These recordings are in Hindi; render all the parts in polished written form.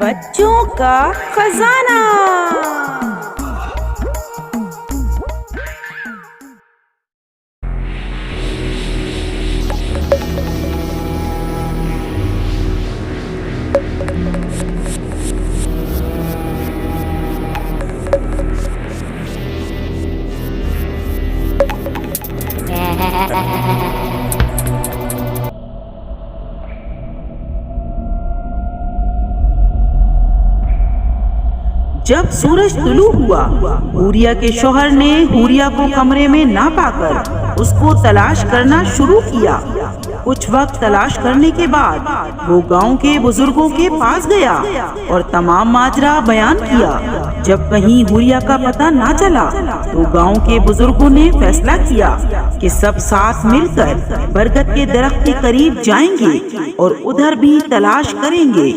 बच्चों का खजाना। जब सूरज तुलू हुआ, हुरिया के शौहर ने हुरिया को कमरे में ना पाकर उसको तलाश करना शुरू किया। कुछ वक्त तलाश करने के बाद वो गांव के बुजुर्गों के पास गया और तमाम माजरा बयान किया। जब कहीं हुरिया का पता ना चला तो गांव के बुजुर्गों ने फैसला किया कि सब साथ मिलकर बरगद के दरख्त के करीब जाएंगे और उधर भी तलाश करेंगे।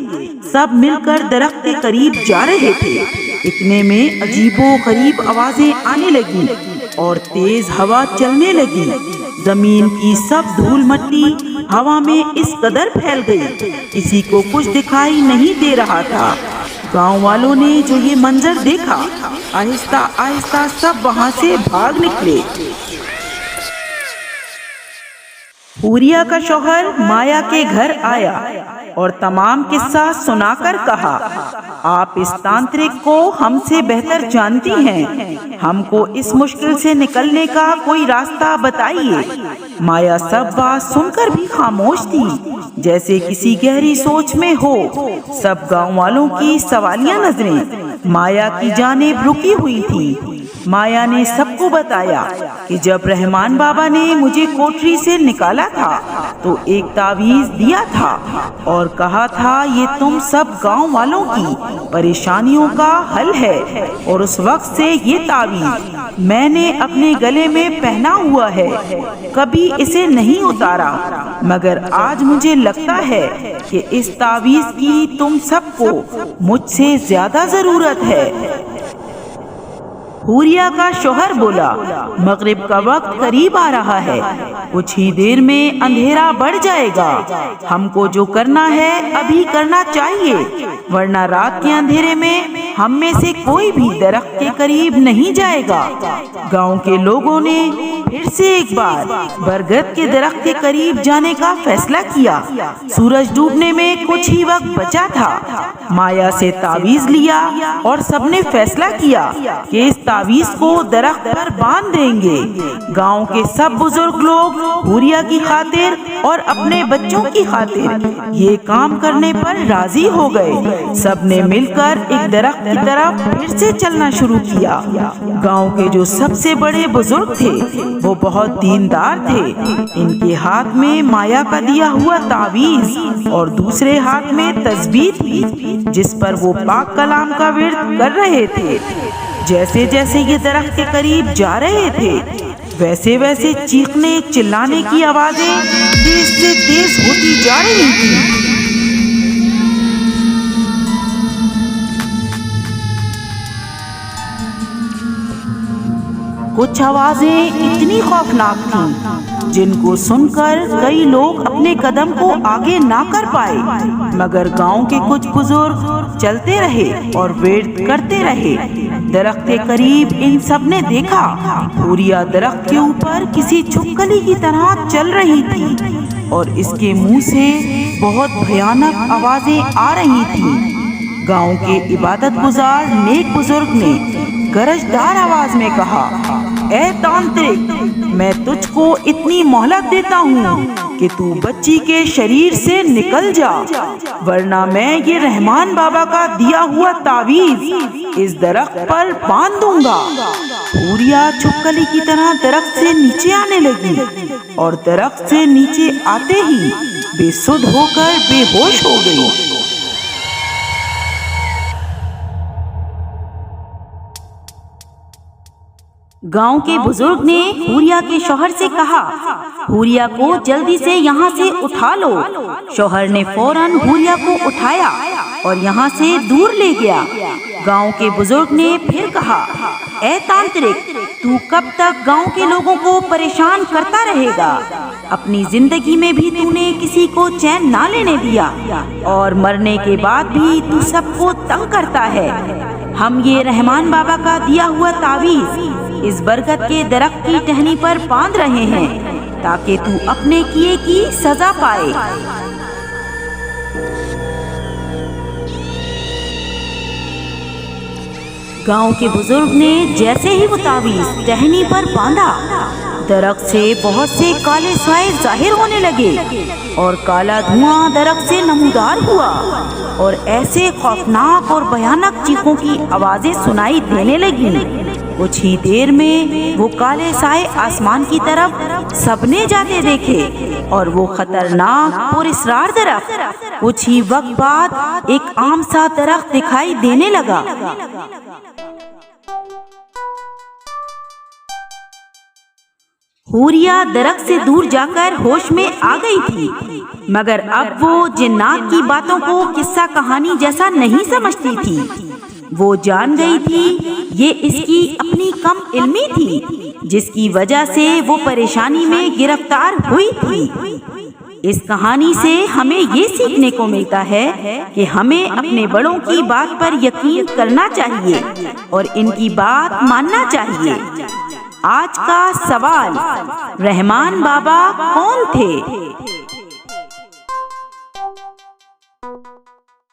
सब मिलकर दरख्त के करीब जा रहे थे। इतने में अजीबो गरीब आवाजें आने लगी और तेज हवा चलने लगी। जमीन की सब धूल मट्टी हवा में इस कदर फैल गई, किसी को कुछ दिखाई नहीं दे रहा था। गांव वालों ने जो ये मंजर देखा, आहिस्ता आहिस्ता सब वहां से भाग निकले। हुरिया का शौहर माया के घर आया और तमाम किस्सा सुनाकर कहा, आप इस तांत्रिक को हमसे बेहतर जानती हैं, हमको इस मुश्किल से निकलने का कोई रास्ता बताइए। माया सब बात सुनकर भी खामोश थी, जैसे किसी गहरी सोच में हो। सब गांव वालों की सवालिया नजरें माया की जानिब रुकी हुई थी। माया ने सबको बताया कि जब रहमान बाबा ने मुझे कोठरी से निकाला था तो एक तावीज दिया था और कहा था ये तुम सब गांव वालों की परेशानियों का हल है, और उस वक्त से ये तावीज मैंने अपने गले में पहना हुआ है, कभी इसे नहीं उतारा। मगर आज मुझे लगता है कि इस तावीज की तुम सबको मुझसे ज्यादा जरूरत है। हुरिया का शौहर बोला, मगरिब का वक्त करीब आ रहा है, कुछ ही देर में अंधेरा बढ़ जाएगा। हमको जो करना है अभी करना चाहिए, वरना रात के अंधेरे में हम में से कोई भी दरख्त के करीब नहीं जाएगा। गांव के लोगों ने फिर से एक बार बरगद के दरख्त के करीब जाने का फैसला किया। सूरज डूबने में कुछ ही वक्त बचा था। माया से तावीज लिया और सबने फैसला किया कि इस तावीज को दरख्त पर बांध देंगे। गांव के सब बुजुर्ग लोग हुरिया की खातिर और अपने बच्चों की खातिर ये काम करने पर राजी हो गए। सबने मिलकर एक दरख्त की तरफ फिर से चलना शुरू किया। गांव के जो सबसे बड़े बुजुर्ग थे वो बहुत दीनदार थे। इनके हाथ में माया का दिया हुआ तावीज और दूसरे हाथ में तस्बीह थी, जिस पर वो पाक कलाम का विर्द कर रहे थे। जैसे जैसे ये दरख्त के करीब जा रहे थे, वैसे वैसे चीखने चिल्लाने की आवाजें तेज से तेज होती जा रही थी। कुछ आवाजें इतनी खौफनाक थीं, जिनको सुनकर कई लोग अपने कदम को आगे ना कर पाए। मगर गांव के कुछ बुजुर्ग चलते रहे और वेट करते रहे। दरख्त के करीब इन सब ने देखा, हुरिया दरख्त के ऊपर किसी छुपकली की तरह चल रही थी और इसके मुंह से बहुत भयानक आवाजें आ रही थी। गांव के इबादत गुजार नेक बुजुर्ग ने गरजदार आवाज में कहा, ए तांत्रिक, मैं तुझको इतनी मोहलत देता हूँ कि तू बच्ची के शरीर से निकल जा, वरना मैं ये रहमान बाबा का दिया हुआ तावीज इस दरख्त पर बांध दूंगा। हुरिया छुपकली की तरह दरख्त से नीचे आने लगी और दरख्त से नीचे आते ही बेसुध होकर बेहोश हो गई। गांव के बुजुर्ग ने हुरिया के शौहर से कहा, हुरिया को जल्दी से यहाँ से उठा लो। शौहर ने फौरन हुरिया को उठाया और यहाँ से दूर ले गया। गांव के बुजुर्ग ने फिर कहा, ए तांत्रिक, तू कब तक गांव के लोगों को परेशान करता रहेगा? अपनी जिंदगी में भी तूने किसी को चैन ना लेने दिया और मरने के बाद भी तू सबको तंग करता है। हम ये रहमान बाबा का दिया हुआ तावीज इस बरगद के दरख्त की टहनी पर बांध रहे हैं ताकि तू अपने किए की सजा पाए। गांव के बुजुर्ग ने जैसे ही वो तावीज टहनी पर बांधा, दरख्त से बहुत से काले साए जाहिर होने लगे और काला धुआं दरख्त से नमूदार हुआ और ऐसे खौफनाक और भयानक चीखों की आवाजें सुनाई देने लगी। कुछ ही देर में वो काले साए आसमान की तरफ सबने जाते देखे और वो खतरनाक पुरस्रार दरख्त कुछ ही वक्त बाद एक आम सा दरख्त दिखाई देने लगा। हुरिया दरख्त से दूर जाकर होश में आ गई थी, मगर अब वो जिन्नात की बातों को किस्सा कहानी जैसा नहीं समझती थी। वो जान गई थी ये इसकी अपनी कम इल्मी थी जिसकी वजह से वो परेशानी में गिरफ्तार हुई थी। इस कहानी से हमें ये सीखने को मिलता है कि हमें अपने बड़ों की बात पर यकीन करना चाहिए और इनकी बात मानना चाहिए। आज का सवाल, रहमान बाबा कौन थे?